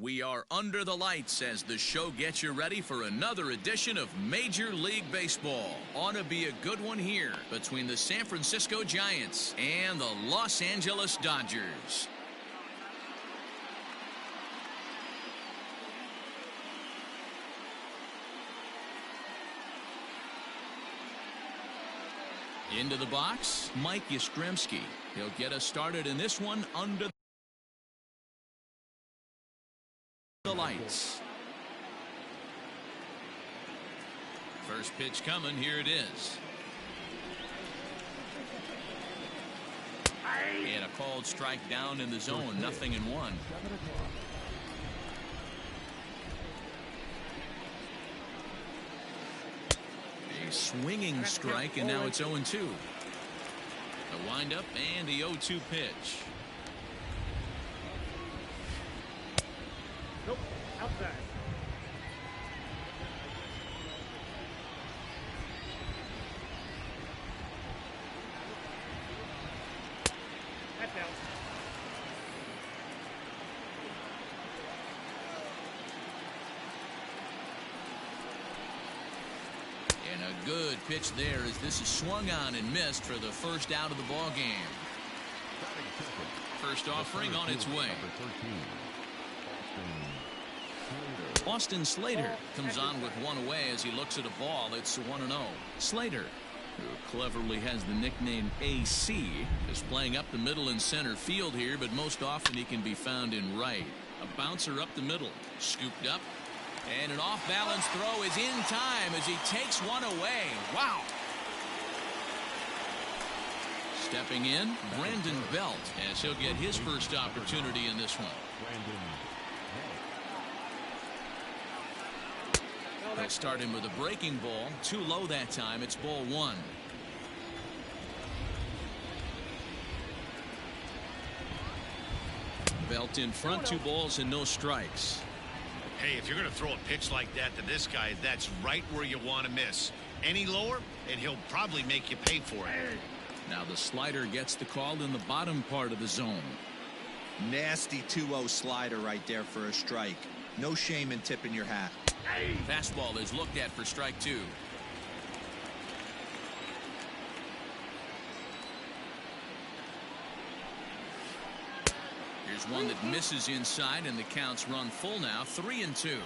We are under the lights as the show gets you ready for another edition of Major League Baseball. Ought to be a good one here between the San Francisco Giants and the Los Angeles Dodgers. Into the box, Mike Yastrzemski. He'll get us started in this one under the lights. First pitch coming. Here it is. And a called strike down in the zone. 0-1. A swinging strike, and now it's 0-2. The windup and the 0-2 pitch. Nope, outside. That's out. And a good pitch there as this is swung on and missed for the first out of the ball game. First offering on its way. Austin Slater comes on with one away as he looks at a ball. It's 1-0. Slater, who cleverly has the nickname AC, is playing up the middle and center field here, but most often he can be found in right. A bouncer up the middle, scooped up, and an off-balance throw is in time as he takes one away. Wow. Stepping in, Brandon Belt, as he'll get his first opportunity in this one. They'll start him with a breaking ball. Too low that time. It's ball one. Belt in front, 2 balls and no strikes. Hey, if you're going to throw a pitch like that to this guy, that's right where you want to miss. Any lower, and he'll probably make you pay for it. Now the slider gets the call in the bottom part of the zone. Nasty 2-0 slider right there for a strike. No shame in tipping your hat. Fastball is looked at for strike 2. Here's one that misses inside, and the count's run full now. 3-2.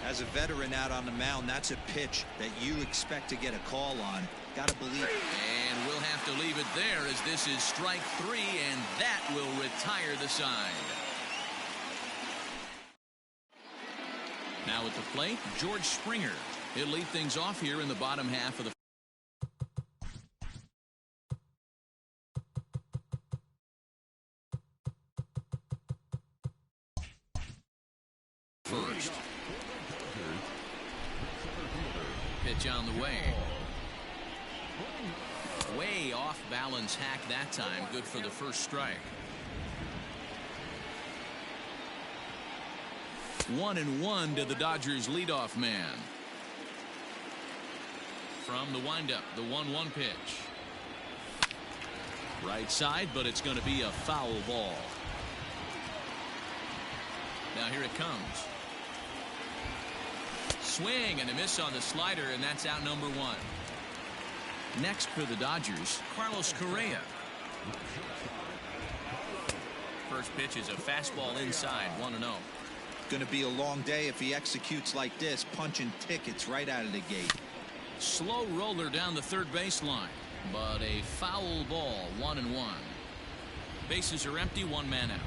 As a veteran out on the mound, that's a pitch that you expect to get a call on. Gotta believe it. And we'll have to leave it there as this is strike 3, and that will retire the side. Now at the plate, George Springer. He'll lead things off here in the bottom half of the first. Pitch on the way. Way off balance hack that time. Good for the first strike. 1-1 to the Dodgers leadoff man. From the windup, the 1-1 pitch. Right side, but it's going to be a foul ball. Now here it comes. Swing and a miss on the slider, and that's out number 1. Next for the Dodgers, Carlos Correa. First pitch is a fastball inside, 1-0. Going to be a long day if he executes like this, punching tickets right out of the gate. Slow roller down the third baseline, but a foul ball, 1-1. Bases are empty, 1 man out.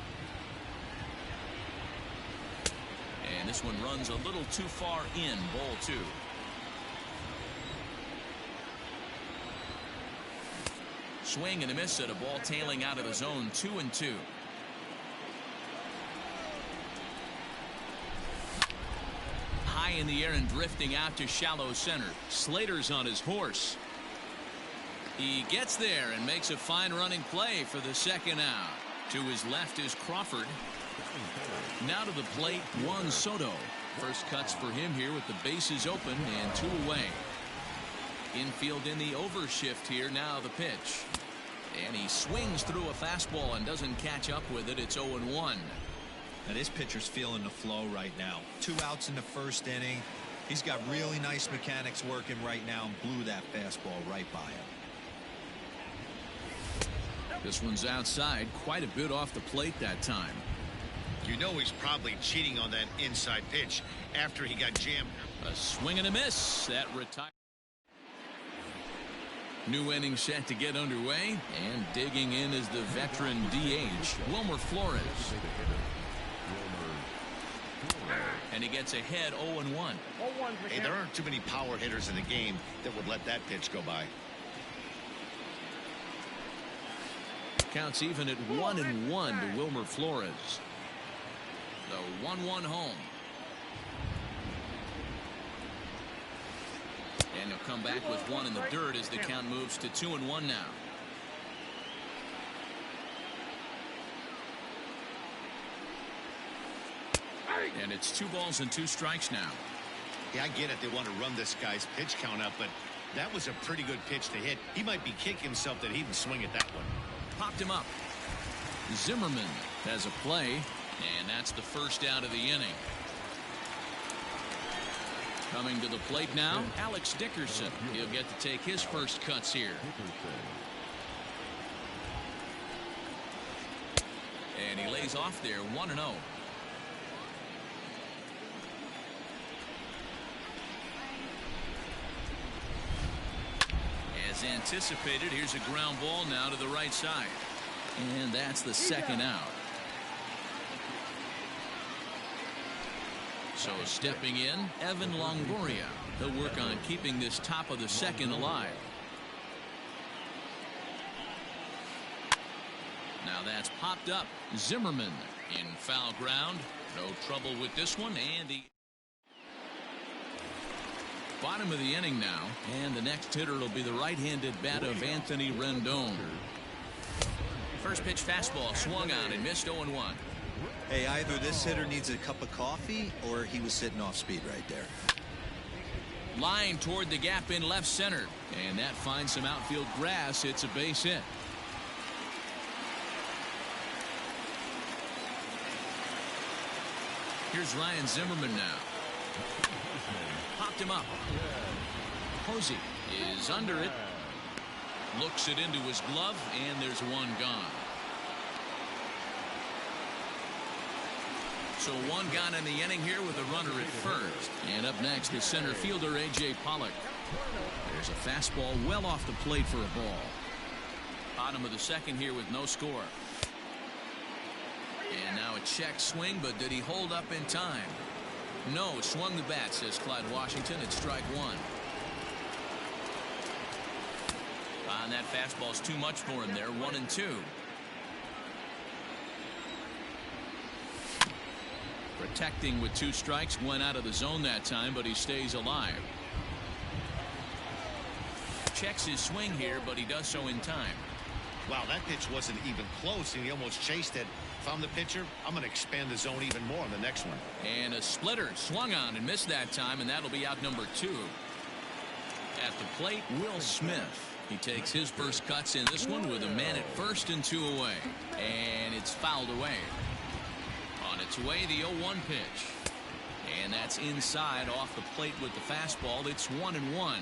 And this one runs a little too far in, ball 2. Swing and a miss at a ball tailing out of the zone, 2-2. High in the air and drifting out to shallow center. Slater's on his horse. He gets there and makes a fine running play for the second out. To his left is Crawford. Now to the plate, Juan Soto. First cuts for him here with the bases open and 2 away. Infield in the overshift here. Now the pitch. And he swings through a fastball and doesn't catch up with it. It's 0-1. Now this pitcher's feeling the flow right now. 2 outs in the first inning. He's got really nice mechanics working right now and blew that fastball right by him. This one's outside, quite a bit off the plate that time. You know he's probably cheating on that inside pitch after he got jammed. A swing and a miss. That retired. New inning set to get underway, and digging in is the veteran DH, Wilmer Flores. And he gets ahead 0-1. 0-1. Hey, there aren't too many power hitters in the game that would let that pitch go by. Counts even at 1-1 to Wilmer Flores. The 1-1 home. And he'll come back with one in the dirt as the count moves to 2-1 now. And it's 2 balls and 2 strikes now. Yeah, I get it. They want to run this guy's pitch count up, but that was a pretty good pitch to hit. He might be kicking himself that he didn't swing at that one. Popped him up. Zimmerman has a play, and that's the first out of the inning. Coming to the plate now, Alex Dickerson. He'll get to take his first cuts here. And he lays off there 1-0. As anticipated, here's a ground ball now to the right side. And that's the second out. So stepping in, Evan Longoria. He'll work on keeping this top of the second alive. Now that's popped up. Zimmerman in foul ground. No trouble with this one. And the bottom of the inning now. And the next hitter will be the right-handed bat of Anthony Rendon. First pitch fastball swung on and missed 0-1. Hey, either this hitter needs a cup of coffee or he was sitting off speed right there. Line toward the gap in left center. And that finds some outfield grass. It's a base hit. Here's Ryan Zimmerman now. Popped him up. Posey is under it. Looks it into his glove, and there's one gone. So one gone in the inning here with a runner at first. And up next is center fielder A.J. Pollock. There's a fastball well off the plate for a ball. Bottom of the second here with no score. And now a check swing, but did he hold up in time? No, swung the bat, says Clyde Washington. It's strike one. And that fastball's too much for him there. 1-2. Protecting with 2 strikes. Went out of the zone that time, but he stays alive. Checks his swing here, but he does so in time. Wow, that pitch wasn't even close, and he almost chased it. If I'm the pitcher, I'm going to expand the zone even more on the next one. And a splitter swung on and missed that time, and that'll be out number 2. At the plate, Will Smith. He takes his first cuts in this one with a man at first and 2 away. And it's fouled away. On its way, the 0-1 pitch. And that's inside off the plate with the fastball. It's 1-1.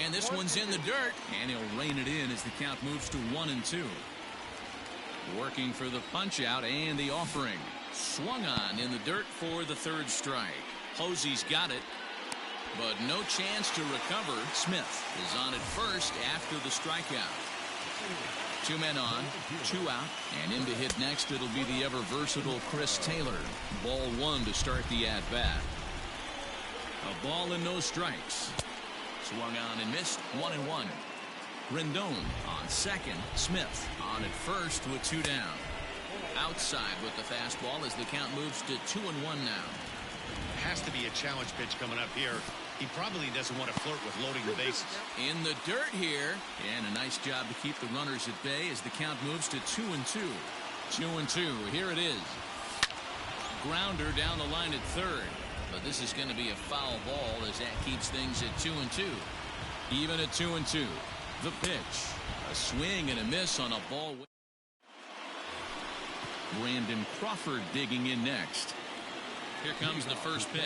And this one's in the dirt. And he'll rein it in as the count moves to 1-2. Working for the punch out and the offering. Swung on in the dirt for the 3rd strike. Posey's got it. But no chance to recover. Smith is on at first after the strikeout. 2 men on, 2 out, and in to hit next it'll be the ever versatile Chris Taylor. Ball 1 to start the at-bat. A ball and no strikes. Swung on and missed. 1-1. Rendon on second. Smith on at first with 2 down. Outside with the fastball as the count moves to 2-1 now. Has to be a challenge pitch coming up here. He probably doesn't want to flirt with loading the bases. In the dirt here, and a nice job to keep the runners at bay as the count moves to 2-2. 2-2. Here it is. Grounder down the line at third, but this is going to be a foul ball as that keeps things at 2-2. Even at 2-2. The pitch. A swing and a miss on a ball. Brandon Crawford digging in next. Here comes the first pitch.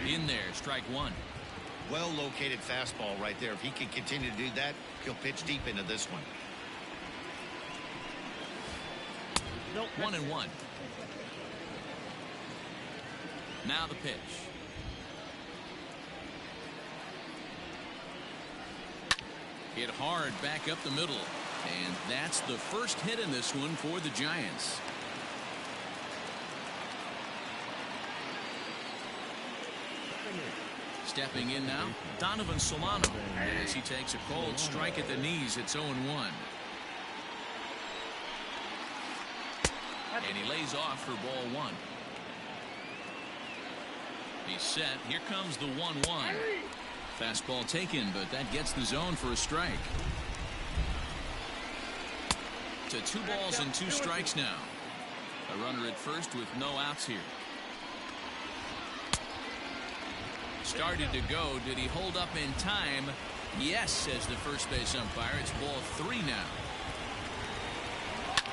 In there, strike one. Well located fastball right there. If he can continue to do that, he'll pitch deep into this one. Nope. 1-1. Now the pitch. Hit hard back up the middle. And that's the first hit in this one for the Giants. Stepping in now, Donovan Solano, as he takes a cold strike at the knees. It's 0-1. And he lays off for ball one. He's set. Here comes the 1-1. Fastball taken, but that gets the zone for a strike. To 2 balls and 2 strikes now. A runner at first with no outs here. Started to go. Did he hold up in time? Yes, says the first base umpire. It's ball 3 now.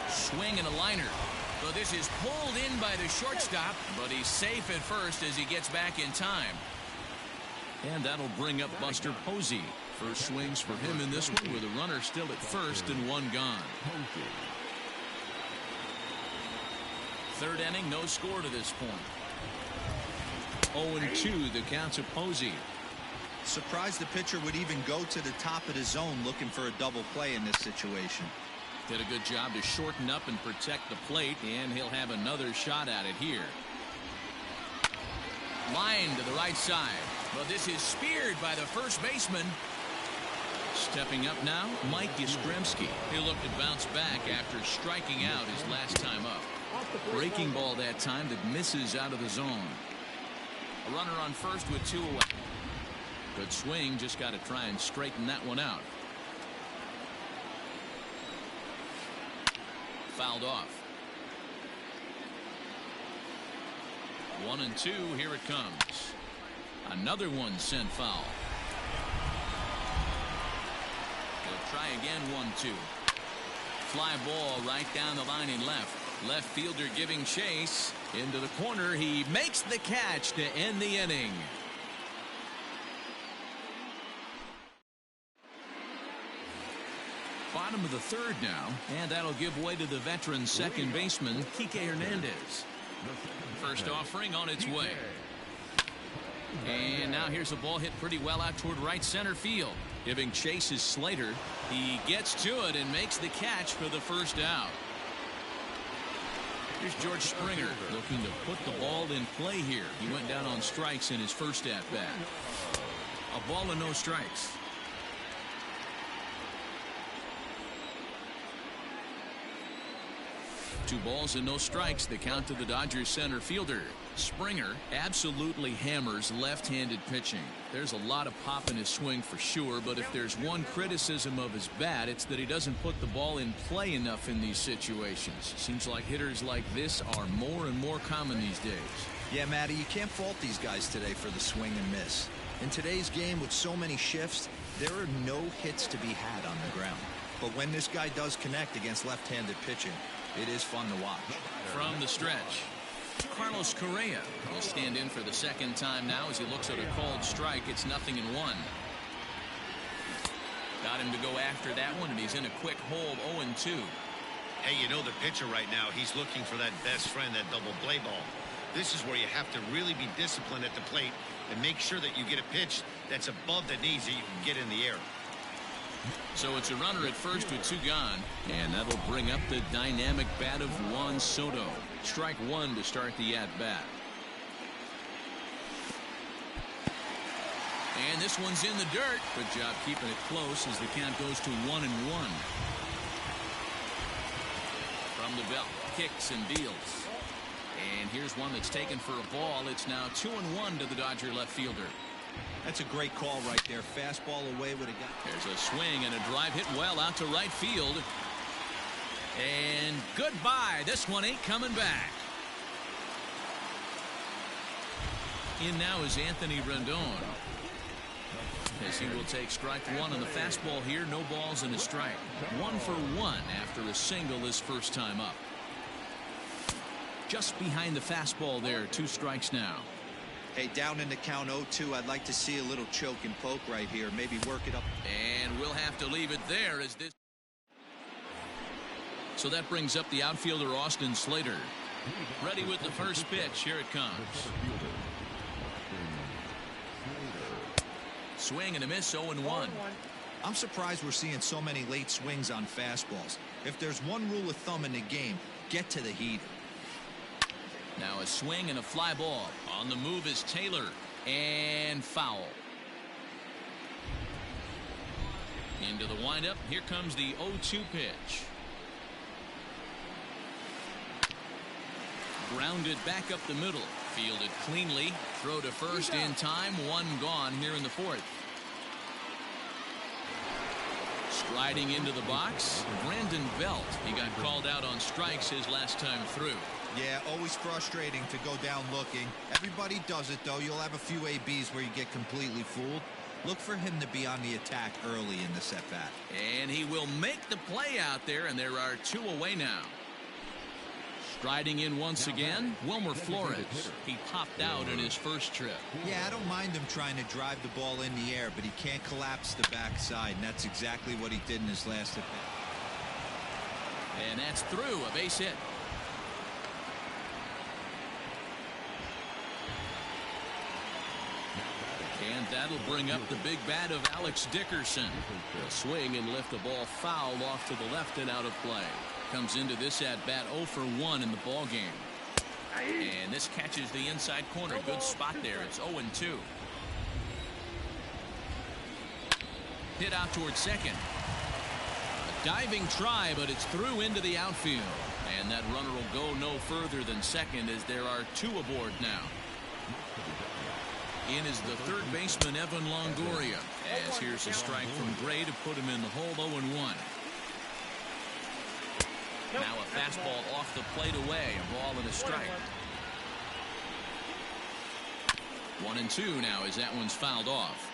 Swing and a liner. So this is pulled in by the shortstop, but he's safe at first as he gets back in time. And that'll bring up Buster Posey. First swings for him in this one with a runner still at first and 1 gone. Third inning, no score to this point. 0-2 the count to Posey. Surprised the pitcher would even go to the top of the zone looking for a double play in this situation. Did a good job to shorten up and protect the plate, and he'll have another shot at it here. Line to the right side. But this is speared by the first baseman. Stepping up now, Mike Yastrzemski. He'll look to bounce back after striking out his last time up. Breaking ball that time that misses out of the zone. A runner on first with 2 away. Good swing, just got to try and straighten that one out. Fouled off. 1-2, here it comes. Another one sent foul. He'll try again. 1-2. Fly ball right down the line in left. Left fielder giving chase into the corner. He makes the catch to end the inning. Bottom of the third now, and that'll give way to the veteran second baseman Kike Hernandez. First offering on its way. And now here's a ball hit pretty well out toward right center field. Giving chase is Slater. He gets to it and makes the catch for the first out. Here's George Springer looking to put the ball in play here. He went down on strikes in his first at bat. A ball and no strikes. Two balls and no strikes. The count to the Dodgers center fielder. Springer absolutely hammers left-handed pitching. There's a lot of pop in his swing for sure, but if there's one criticism of his bat, it's that he doesn't put the ball in play enough in these situations. Seems like hitters like this are more and more common these days. Yeah, Matty, you can't fault these guys today for the swing and miss. In today's game with so many shifts, there are no hits to be had on the ground. But when this guy does connect against left-handed pitching, it is fun to watch. From the stretch, Carlos Correa will stand in for the second time now as he looks at a called strike. It's 0-1. Got him to go after that one, and he's in a quick hold. 0-2. Hey, you know the pitcher right now, he's looking for that best friend, that double play ball. This is where you have to really be disciplined at the plate and make sure that you get a pitch that's above the knees that you can get in the air. So it's a runner at first with 2 gone, and that'll bring up the dynamic bat of Juan Soto. Strike 1 to start the at-bat. And this one's in the dirt. Good job keeping it close as the count goes to 1-1. From the belt, kicks and deals. And here's one that's taken for a ball. It's now 2-1 to the Dodger left fielder. That's a great call right there. Fastball away with a guy. There's a swing and a drive hit well out to right field. And goodbye. This one ain't coming back. In now is Anthony Rendon. as he will take strike one on the fastball here. No balls and a strike. 1 for 1 after a single his first time up. Just behind the fastball there. 2 strikes now. Hey, down in the count 0-2, I'd like to see a little choke and poke right here. Maybe work it up. And we'll have to leave it there as this. So that brings up the outfielder Austin Slater. Ready with the first pitch. Here it comes. Swing and a miss. 0-1. I'm surprised we're seeing so many late swings on fastballs. If there's one rule of thumb in the game, get to the heater. Now a swing and a fly ball. On the move is Taylor. And foul. Into the windup. Here comes the 0-2 pitch. Grounded back up the middle. Fielded cleanly. Throw to first in time. 1 gone here in the 4th. Striding into the box, Brandon Belt. He got called out on strikes his last time through. Yeah, always frustrating to go down looking. Everybody does it, though. You'll have a few ABs where you get completely fooled. Look for him to be on the attack early in the at-bat. And he will make the play out there, and there are 2 away now. Striding in once again, Wilmer Flores. He popped out in his first trip. Yeah, I don't mind him trying to drive the ball in the air, but he can't collapse the backside, and that's exactly what he did in his last at-bat. And that's through, a base hit. And that'll bring up the big bat of Alex Dickerson. He'll swing and lift the ball foul off to the left and out of play. Comes into this at bat 0 for 1 in the ball game. And this catches the inside corner. Good spot there. It's 0-2. Hit out towards second. A diving try, but it's through into the outfield. And that runner will go no further than second as there are 2 aboard now. In is the third baseman, Evan Longoria. As here's a strike from Gray to put him in the hole. 0-1. Now a fastball off the plate away. A ball and a strike. 1-2 now as that one's fouled off.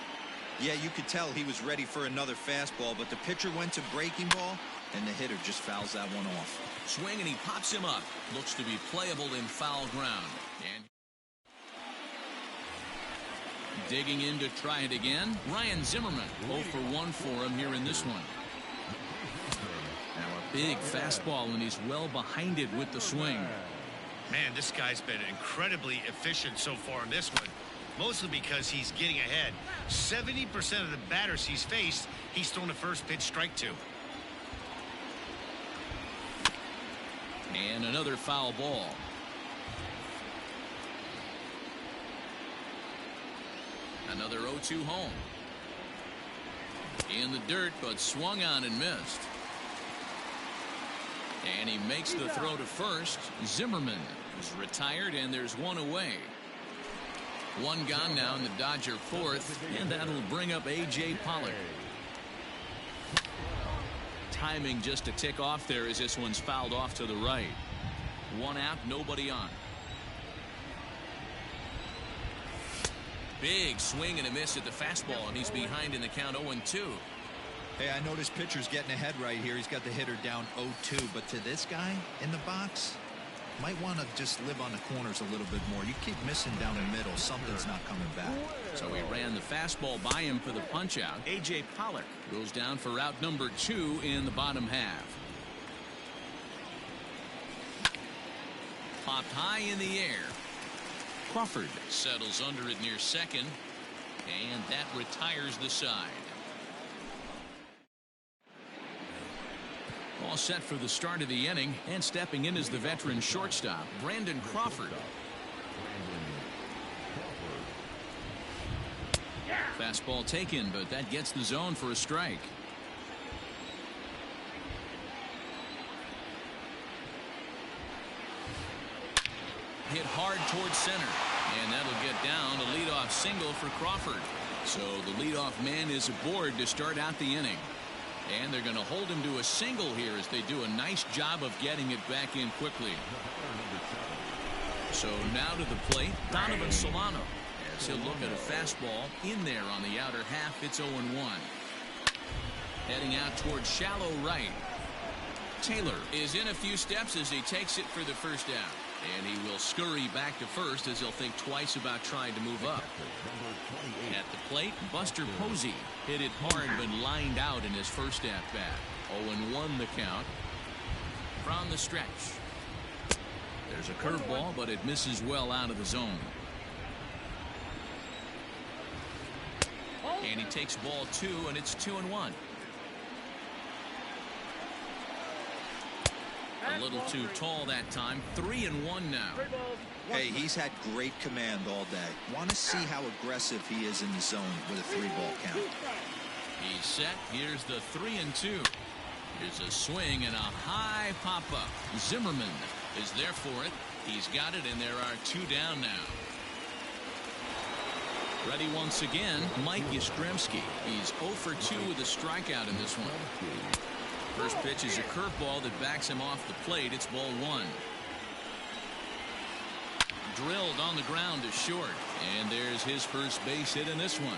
Yeah, you could tell he was ready for another fastball, but the pitcher went to breaking ball, and the hitter just fouls that one off. Swing, and he pops him up. Looks to be playable in foul ground. And digging in to try it again, Ryan Zimmerman. 0 for 1 for him here in this one. Now a big fastball, and he's well behind it with the swing. Man, this guy's been incredibly efficient so far in this one. Mostly because he's getting ahead. 70% of the batters he's faced, he's thrown the first pitch strike to. And another foul ball. Another 0-2 home. In the dirt, but swung on and missed. And he makes the throw to first. Zimmerman is retired, and there's 1 away. 1 gone now in the Dodger 4th, and that'll bring up A.J. Pollock. Timing just a tick off there as this one's fouled off to the right. 1 out, nobody on. Big swing and a miss at the fastball, and he's behind in the count 0-2. Hey, I know this pitcher's getting ahead right here. He's got the hitter down 0-2, but to this guy in the box, might want to just live on the corners a little bit more. You keep missing down the middle, something's not coming back. So he ran the fastball by him for the punch out. A.J. Pollock goes down for route number 2 in the bottom half. Popped high in the air. Crawford settles under it near second, and that retires the side. All set for the start of the inning, and stepping in is the veteran shortstop, Brandon Crawford. Fastball taken, but that gets the zone for a strike. Hit hard towards center, and that'll get down a leadoff single for Crawford. So the leadoff man is aboard to start out the inning. And they're going to hold him to a single here as they do a nice job of getting it back in quickly. So now to the plate, Donovan Solano. He'll look at a fastball in there on the outer half. It's 0-1. Heading out towards shallow right. Taylor is in a few steps as he takes it for the first down. And he will scurry back to first as he'll think twice about trying to move up. At the plate, Buster Posey hit it hard but lined out in his first at-bat. 0-1 the count. From the stretch. There's a curveball, but it misses well out of the zone. And he takes ball 2, and it's 2-1. A little too tall that time. 3-1 now. Hey, he's had great command all day. Want to see how aggressive he is in the zone with a 3-ball count. He's set. Here's the 3-2. Here's a swing and a high pop-up. Zimmerman is there for it. He's got it, and there are 2 down now. Ready once again, Mike Yastrzemski. He's 0 for 2 with a strikeout in this one. First pitch is a curveball that backs him off the plate. It's ball 1. Drilled on the ground to short. And there's his first base hit in this one.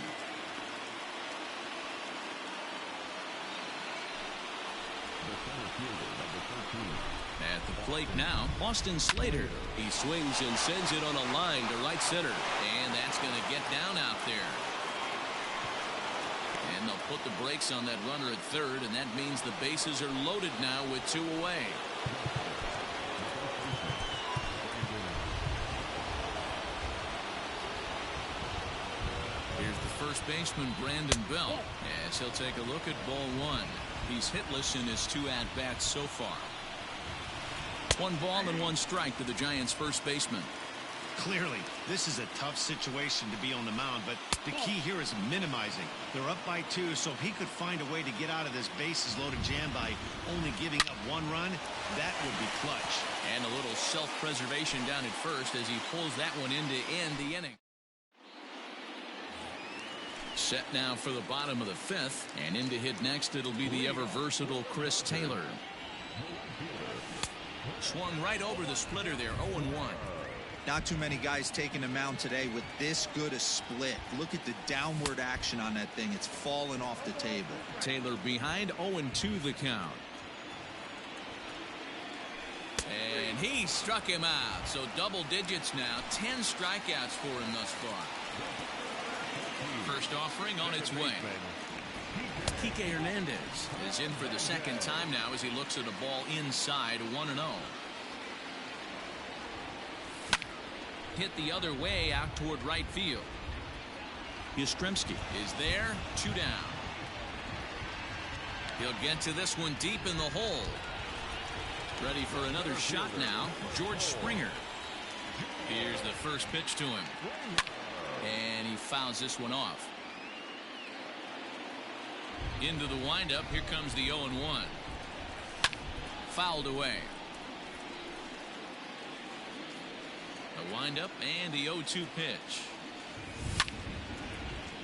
At the plate now, Austin Slater. He swings and sends it on a line to right center. And that's going to get down out there. And they'll put the brakes on that runner at third, and that means the bases are loaded now with 2 away. Here's the first baseman, Brandon Belt, as he'll take a look at ball 1. He's hitless in his 2 at-bats so far. 1 ball and 1 strike to the Giants' first baseman. Clearly, this is a tough situation to be on the mound, but the key here is minimizing. They're up by 2, so if he could find a way to get out of this bases-loaded jam by only giving up 1 run, that would be clutch. And a little self-preservation down at first as he pulls that one in to end the inning. Set now for the bottom of the 5th, and in to hit next it'll be the ever-versatile Chris Taylor. Swung right over the splitter there, 0-1. Not too many guys taking the mound today with this good a split. Look at the downward action on that thing. It's falling off the table. Taylor behind, 0-2 the count. And he struck him out. So double digits now. 10 strikeouts for him thus far. First offering on its way. Kike Hernandez is in for the second time now as he looks at a ball inside, 1-0. Hit the other way out toward right field. Yastrzemski is there, 2 down. He'll get to this one deep in the hole. Ready for another shot now, George Springer. Here's the first pitch to him. And he fouls this one off. Into the windup, here comes the 0-1. Fouled away. A windup and the 0-2 pitch.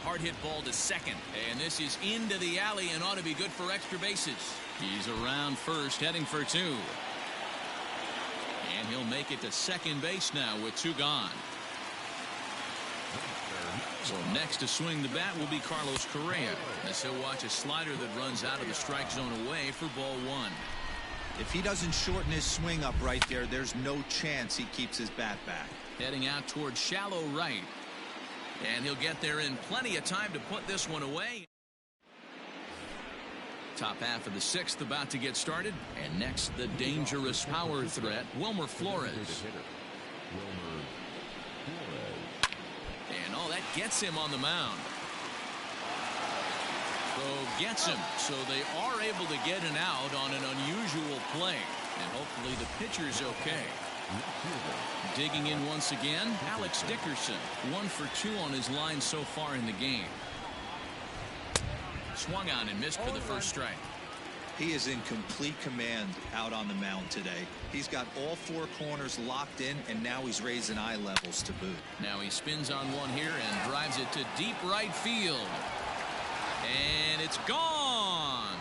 Hard hit ball to second, and this is into the alley and ought to be good for extra bases. He's around first, heading for 2. And he'll make it to second base now with 2 gone. So next to swing the bat will be Carlos Correa, as he'll watch a slider that runs out of the strike zone away for ball 1. If he doesn't shorten his swing up right there, there's no chance he keeps his bat back. Heading out towards shallow right. And he'll get there in plenty of time to put this one away. Top half of the 6th about to get started. And next, the dangerous power threat, Wilmer Flores. And oh, that gets him on the mound. So gets him. So they are able to get an out on an unusual play. And hopefully the pitcher's okay. Digging in once again, Alex Dickerson. 1 for 2 on his line so far in the game. Swung on and missed for the first strike. He is in complete command out on the mound today. He's got all 4 corners locked in, and now he's raising eye levels to boot. Now he spins on one here and drives it to deep right field. And it's gone.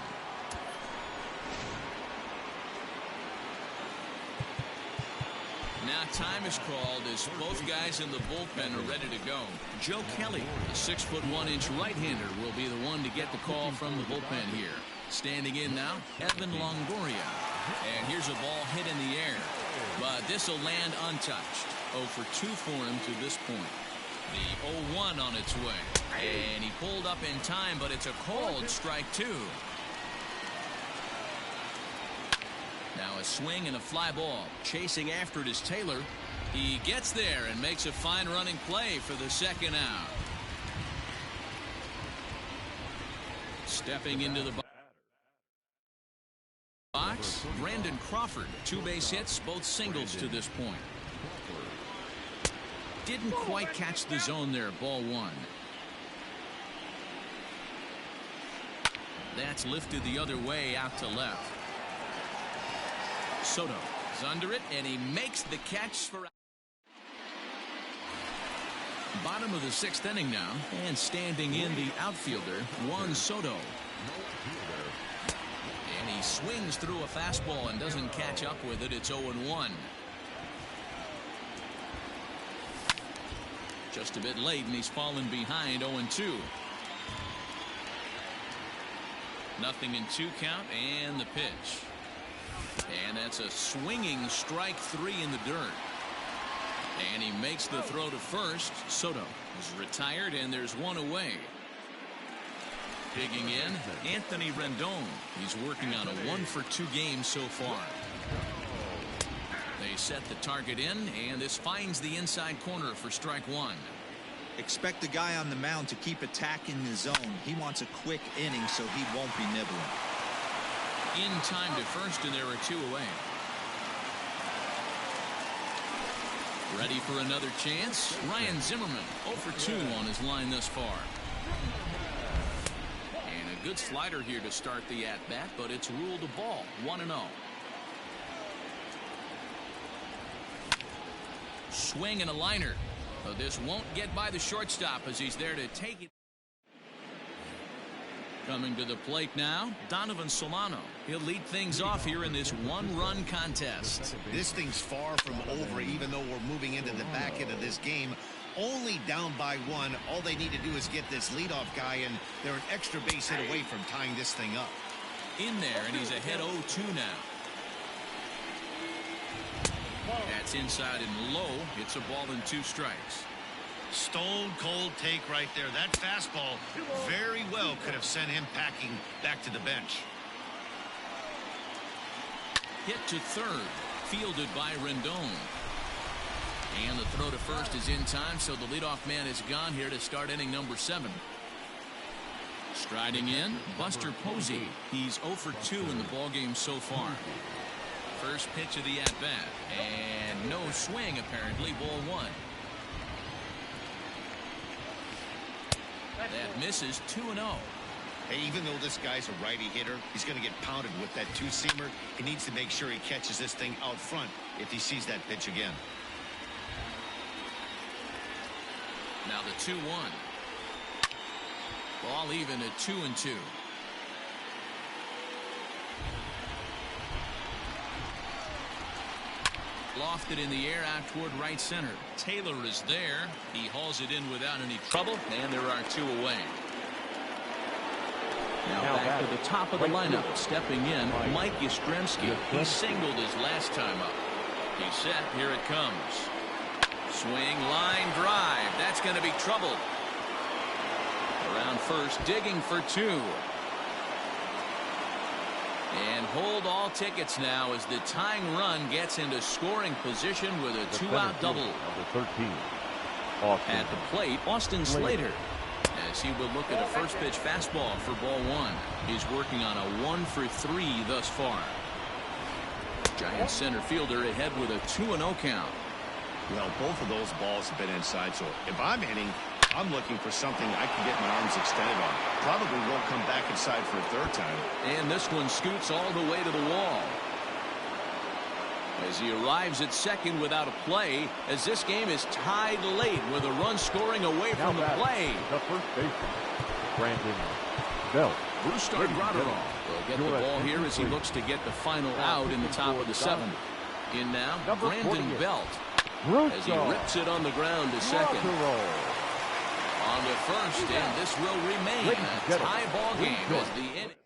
Now time is called as both guys in the bullpen are ready to go. Joe Kelly, the 6'1" right-hander, will be the one to get the call from the bullpen here. Standing in now, Evan Longoria. And here's a ball hit in the air. But this will land untouched. 0 for 2 for him to this point. The 0-1 on its way. And he pulled up in time, but it's a called strike 2. Now a swing and a fly ball. Chasing after it is Taylor. He gets there and makes a fine running play for the second out. Stepping into the box, Brandon Crawford. 2 base hits, both singles to this point. Didn't quite catch the zone there. Ball 1. That's lifted the other way out to left. Soto is under it, and he makes the catch for bottom of the 6th inning now, and standing in the outfielder, Juan Soto. And he swings through a fastball and doesn't catch up with it. It's 0-1. Just a bit late, and he's fallen behind. 0-2. Nothing in 2 count, and the pitch. And that's a swinging strike 3 in the dirt. And he makes the throw to first. Soto is retired, and there's 1 away. Digging in, Anthony Rendon. He's working on a 1 for 2 game so far. They set the target in, and this finds the inside corner for strike 1. Expect the guy on the mound to keep attacking the zone. He wants a quick inning, so he won't be nibbling. In time to first, and there are 2 away. Ready for another chance. Ryan Zimmerman 0 for 2 on his line thus far. And a good slider here to start the at-bat, but it's ruled a ball. 1-0. Swing and a liner. But this won't get by the shortstop as he's there to take it. Coming to the plate now, Donovan Solano. He'll lead things off here in this 1-run contest. This thing's far from over, even though we're moving into the back end of this game. Only down by 1. All they need to do is get this leadoff guy, and they're an extra base hit away from tying this thing up. In there, and he's ahead 0-2 now. That's inside and low. It's a ball and 2 strikes. Stone cold take right there. That fastball very well could have sent him packing back to the bench. Hit to third, fielded by Rendon. And the throw to first is in time, so the leadoff man is gone here to start inning number 7. Striding in, Buster Posey. He's 0 for 2 in the ballgame so far. First pitch of the at-bat, and no swing apparently. Ball 1. That misses. 2-0. Hey, even though this guy's a righty hitter, he's going to get pounded with that 2-seamer. He needs to make sure he catches this thing out front if he sees that pitch again. Now the 2-1. Ball even at 2-2. Lofted in the air out toward right center. Taylor is there. He hauls it in without any trouble, and there are 2 away. Now back to the top of the lineup. Stepping in, Mike Yastrzemski. He singled his last time up. He's set. Here it comes. Swing, line, drive. That's going to be trouble. Around first, digging for 2. And hold all tickets now as the tying run gets into scoring position with a 2-out double. At the plate, Austin Slater. As he will look at a first pitch fastball for ball 1. He's working on a 1 for 3 thus far. Giant center fielder ahead with a 2-0 count. Well, both of those balls have been inside, so if I'm hitting, I'm looking for something I can get my arms extended on. Probably won't come back inside for a 3rd time. And this one scoots all the way to the wall. As he arrives at second without a play, as this game is tied late with a run scoring away from the play. The first baseman, Brandon Belt. Brusdar Graterol will get the ball here as he looks to get the final out in the top of the 7th. In now, Number Brandon 48. Belt. As he Russo. rips it on the ground to second. On to first, and this will remain a tie ball game as the inning.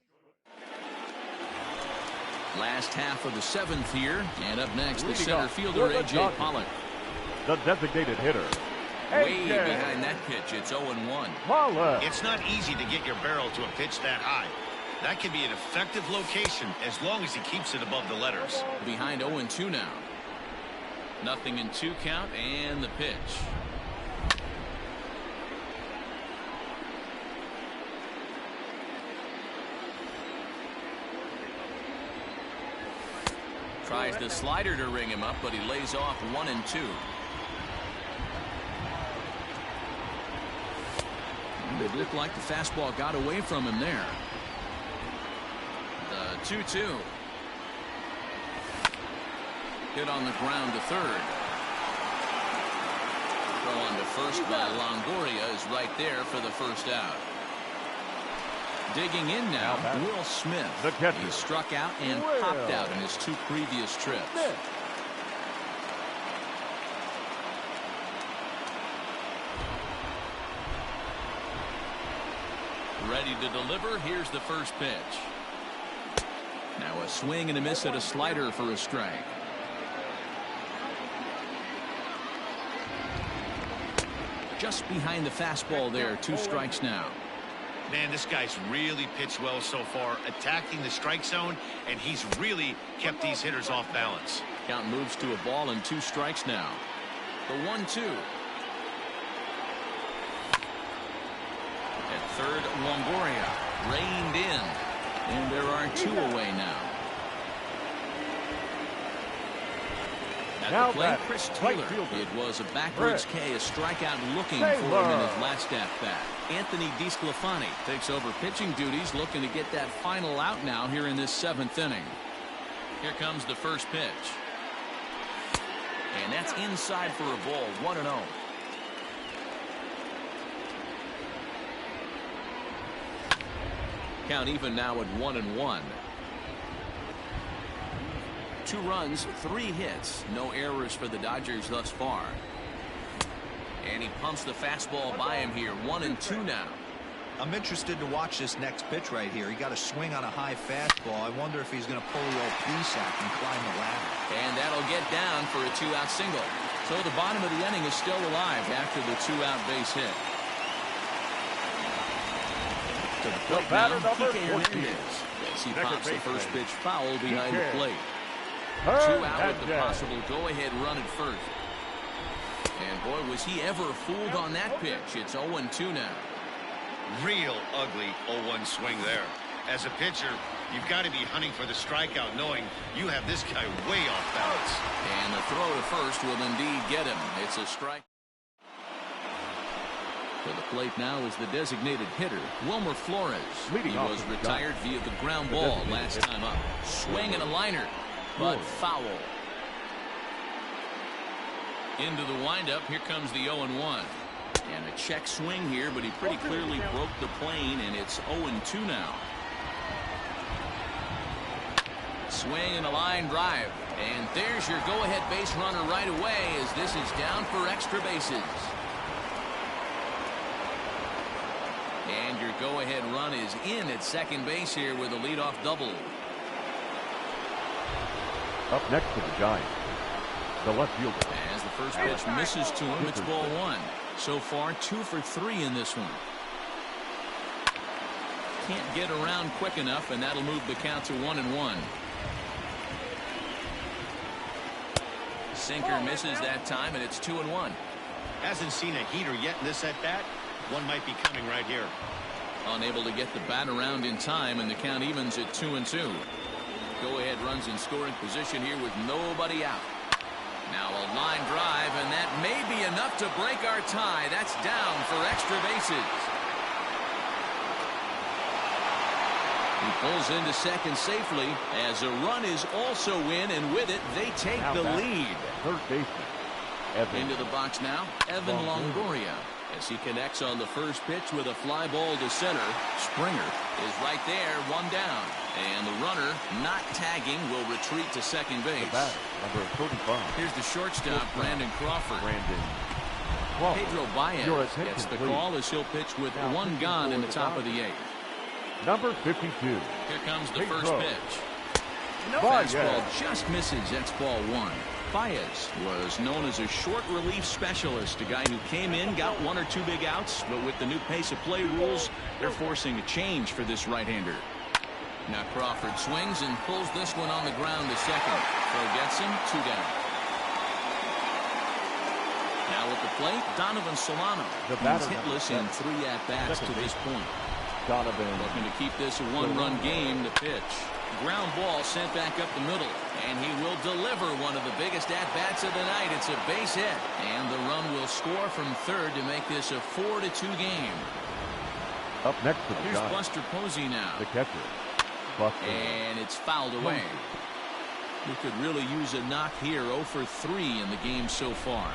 Last half of the seventh here, and up next, the center fielder, A.J. Pollock. The designated hitter. Way behind that pitch, it's 0-1. Pollock. It's not easy to get your barrel to a pitch that high. That can be an effective location as long as he keeps it above the letters. Behind 0-2 now. Nothing in 2 count, and the pitch. Tries the slider to ring him up, but he lays off 1-2. It looked like the fastball got away from him there. The 2-2. Hit on the ground to third. Throw on to first by Longoria is right there for the first out. Digging in now, Will Smith. He struck out and popped out in his 2 previous trips. Ready to deliver. Here's the first pitch. Now a swing and a miss at a slider for a strike. Just behind the fastball there. 2 strikes now. Man, this guy's really pitched well so far, attacking the strike zone, and he's really kept these hitters off balance. Count moves to a ball and 2 strikes now. The 1-2. At third, Longoria reined in, and there are 2 away now. At the plate, Chris Taylor. It was a backwards K, a strikeout looking for him in his last at-bat. Anthony DeSclafani takes over pitching duties, looking to get that final out now here in this 7th inning. Here comes the first pitch. And that's inside for a ball, 1-0. Count even now at 1-1. 2 runs, 3 hits, no errors for the Dodgers thus far. And he pumps the fastball by him here. 1-2 now. I'm interested to watch this next pitch right here. He got a swing on a high fastball. I wonder if he's going to pull the old Plesac and climb the ladder. And that'll get down for a 2-out single. So the bottom of the inning is still alive after the 2-out base hit. To the plate now, Kike Hernandez. As he pops the first pitch foul behind the plate. 2 out with the possible go-ahead run at first. And boy, was he ever fooled on that pitch. It's 0-2 now. Real ugly 0-1 swing there. As a pitcher, you've got to be hunting for the strikeout, knowing you have this guy way off balance. And the throw to first will indeed get him. It's a strike. To the plate now is the designated hitter, Wilmer Flores. He was retired via the ground ball last time up. Swing and a liner, but foul. Into the windup, here comes the 0-1. And a check swing here, but he pretty clearly broke the plane, and it's 0-2 now. Swing and a line drive. And there's your go-ahead base runner right away as this is down for extra bases. And your go-ahead run is in at second base here with a leadoff double. Up next to the Giants, the left fielder. As the first pitch misses to him, it's ball 1. So far, 2 for 3 in this one. Can't get around quick enough, and that'll move the count to 1-1. Sinker misses that time, and it's 2-1. Hasn't seen a heater yet in this at-bat. One might be coming right here. Unable to get the bat around in time, and the count evens at 2-2. Go-ahead runs in scoring position here with nobody out. Now a line drive, and that may be enough to break our tie. That's down for extra bases. He pulls into second safely as a run is also in, and with it, they take the lead. Third baseman, Evan. Into the box now, Evan Longoria. as he connects on the first pitch with a fly ball to center. Springer is right there, one down. And the runner, not tagging, will retreat to second base. The batter, number 35. Here's the shortstop, Brandon Crawford. Pedro Baez gets the call as he'll pitch with one gone in the top of the 8th. Number 52. Here comes the first pitch. Baez. Fastball just misses. That's ball 1. Baez was known as a short relief specialist, a guy who came in, got 1 or 2 big outs, but with the new pace of play rules, they're forcing a change for this right-hander. Now Crawford swings and pulls this one on the ground to second. Throw gets him, 2 down. Now at the plate, Donovan Solano. He's hitless in 3 at-bats to this point. Donovan looking to keep this a 1-run game. The pitch. Ground ball sent back up the middle. And he will deliver one of the biggest at-bats of the night. It's a base hit. And the run will score from third to make this a 4-2 game. Up next to the Here's Buster Posey now. The catcher. Buster. And it's fouled away. We could really use a knock here. 0 for 3 in the game so far.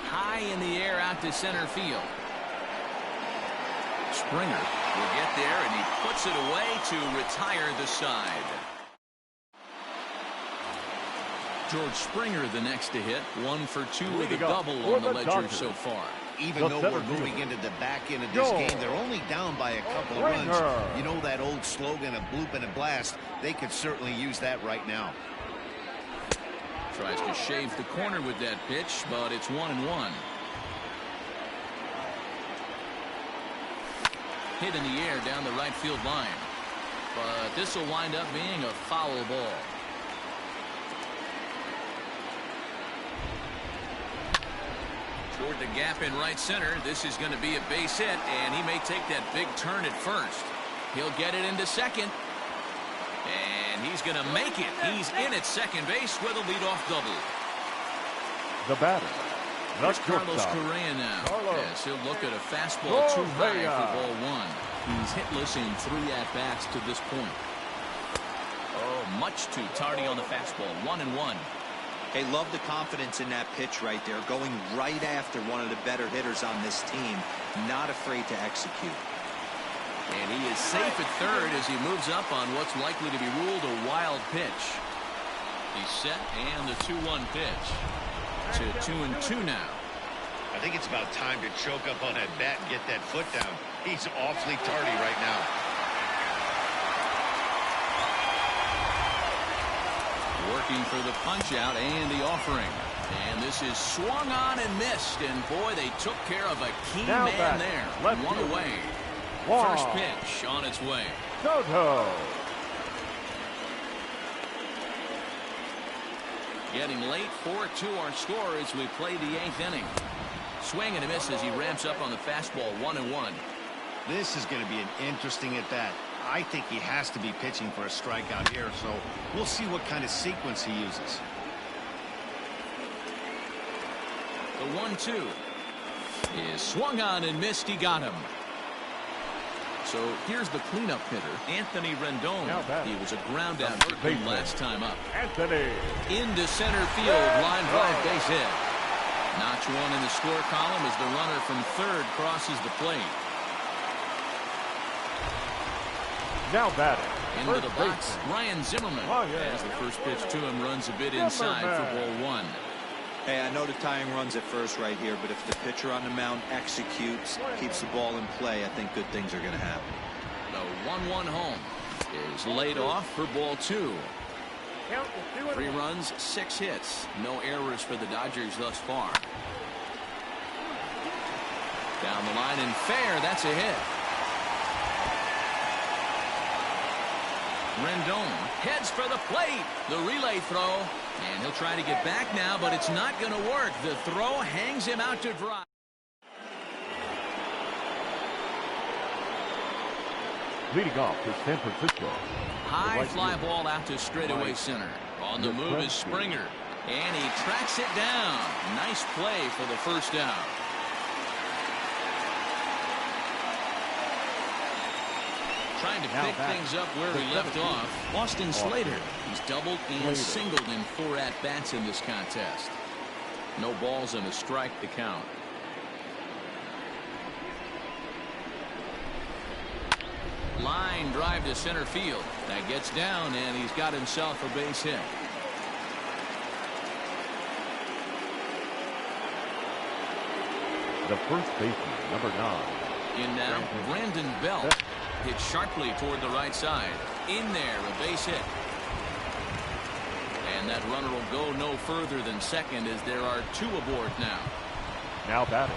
High in the air out to center field. Springer will get there, and he puts it away to retire the side. George Springer the next to hit. 1 for 2 with a double on the ledger so far. Even though we're moving into the back end of this game, they're only down by a couple of runs. You know that old slogan, a bloop and a blast. They could certainly use that right now. Tries to shave the corner with that pitch, but it's 1-1. Hit in the air down the right field line. But this will wind up being a foul ball. Toward the gap in right center. This is going to be a base hit, and he may take that big turn at first. He'll get it into second. And he's going to make it. He's in at second base with a leadoff double. The batter. Here's Carlos Correa now. Yes, he'll look at a fastball too high for ball 1. He's hitless in 3 at-bats to this point. Oh, much too tardy on the fastball. 1-1. Hey, love the confidence in that pitch right there. Going right after one of the better hitters on this team. Not afraid to execute. And he is safe at third as he moves up on what's likely to be ruled a wild pitch. He's set, and the 2-1 pitch. To 2-2 now. I think it's about time to choke up on that bat and get that foot down. He's awfully tardy right now. Working for the punch out and the offering. And this is swung on and missed. And boy, they took care of a key man there. 1 away. First pitch on its way. Soto. Getting late, 4-2 our score as we play the 8th inning. Swing and a miss as he ramps up on the fastball. 1-1. This is going to be an interesting at bat. I think he has to be pitching for a strikeout here, so we'll see what kind of sequence he uses. The 1-2 is swung on and missed. He got him. So here's the cleanup hitter, Anthony Rendon. He was a ground out victim last time up. Anthony. Into center field, line drive base hit. Notch 1 in the score column as the runner from third crosses the plate. Now batting. Into the box, Ryan Zimmerman. As the first pitch to him runs a bit inside for ball 1. Hey, I know the tying runs at first right here, but if the pitcher on the mound executes, keeps the ball in play, I think good things are going to happen. The 1-1 home is laid off for ball 2. 3 runs, 6 hits. No errors for the Dodgers thus far. Down the line and fair. That's a hit. Rendon heads for the plate. The relay throw. And he'll try to get back now, but it's not going to work. The throw hangs him out to dry. Leading off to San Francisco. High fly ball out to straightaway center. On the move is Springer. And he tracks it down. Nice play for the first out. Trying to pick things up where we left off. Austin Slater. He's doubled and singled in 4 at-bats in this contest. No balls and a strike to count. Line drive to center field. That gets down, and he's got himself a base hit. The first baseman, number 9. In now, Brandon Belt. Hit sharply toward the right side. In there, a base hit. And that runner will go no further than second as there are 2 aboard now. Now batting,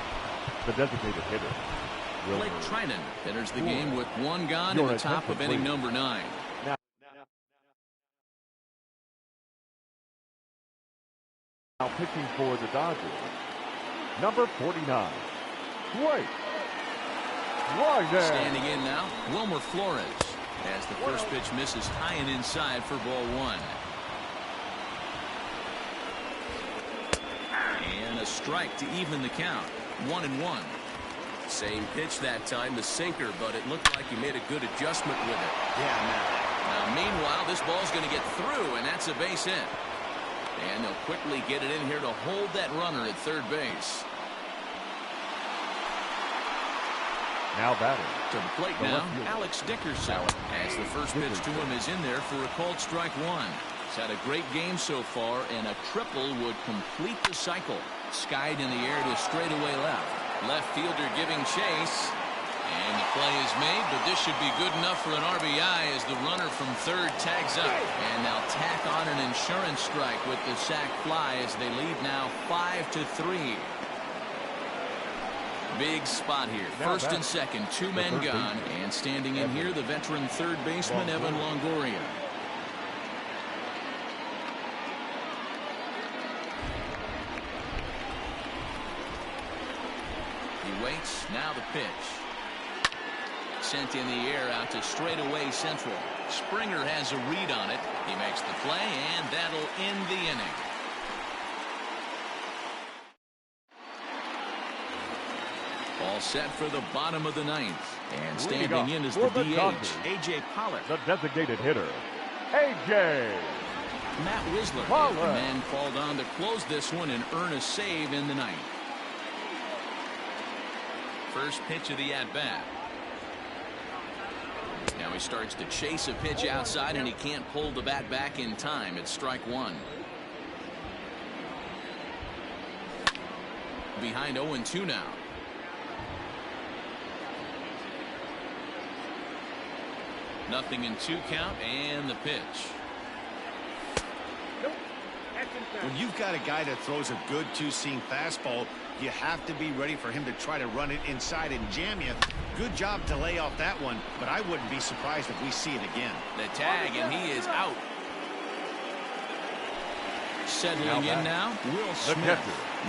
the designated hitter. Blake Trinan enters the game with 1 gone in the top of inning number 9. Now pitching for the Dodgers, number 49, Dwight Ryner. Standing in now, Wilmer Flores, as the first pitch misses high and inside for ball 1. And a strike to even the count. 1-1. Same pitch that time, the sinker, but it looked like he made a good adjustment with it. Yeah, man. Now, meanwhile, this ball's going to get through, and that's a base hit. And they'll quickly get it in here to hold that runner at third base. Now batting. To the plate now, Alex Dickerson, as the first pitch to him is in there for a called strike 1. He's had a great game so far, and a triple would complete the cycle. Skied in the air to straightaway left. Left fielder giving chase. And the play is made, but this should be good enough for an RBI as the runner from third tags up. And they'll tack on an insurance strike with the sac fly as they lead now 5-3. Big spot here. First and second, 2 men gone. And standing in here, the veteran third baseman, Evan Longoria. He waits. Now the pitch. Sent in the air out to straightaway central. Springer has a read on it. He makes the play, and that'll end the inning. All set for the bottom of the 9th. And standing in is the DH, A.J. Pollock. The designated hitter, A.J. Matt Wisler, the man called on to close this one and earn a save in the 9th. First pitch of the at-bat. Now he starts to chase a pitch outside, and he can't pull the bat back in time. It's strike 1. Behind 0-2 now. Nothing in 2 count, and the pitch. When you've got a guy that throws a good 2-seam fastball, you have to be ready for him to try to run it inside and jam you. Good job to lay off that one, but I wouldn't be surprised if we see it again. The tag, and he is out. Settling in now, Will Smith.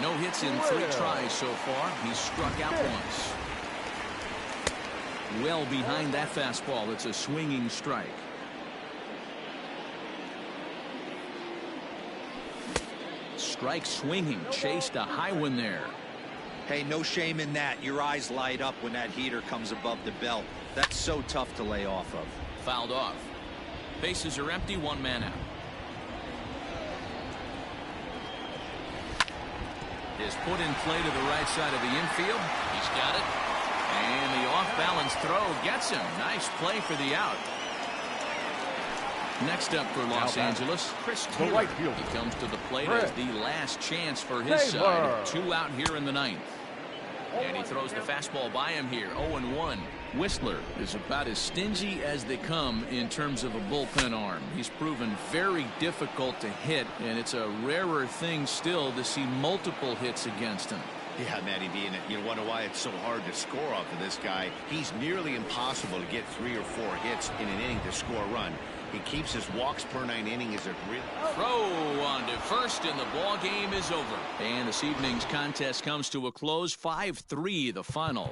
No hits in 3 tries so far. He's struck out once. Well behind that fastball. It's a swinging strike. Strike swinging. Chased a high one there. Hey, no shame in that. Your eyes light up when that heater comes above the belt. That's so tough to lay off of. Fouled off. Bases are empty. 1 man out. Is put in play to the right side of the infield. He's got it. And the off-balance throw gets him. Nice play for the out. Next up for Los Angeles, Chris Taylor. He comes to the plate as the last chance for his side. 2 out here in the 9th. And he throws the fastball by him here. 0-1. Whistler is about as stingy as they come in terms of a bullpen arm. He's proven very difficult to hit, and it's a rarer thing still to see multiple hits against him. Yeah, Matty B, and you wonder why it's so hard to score off of this guy. He's nearly impossible to get 3 or 4 hits in an inning to score a run. He keeps his walks per 9 innings as a real throw on to first, and the ball game is over. And this evening's contest comes to a close. 5-3 the final.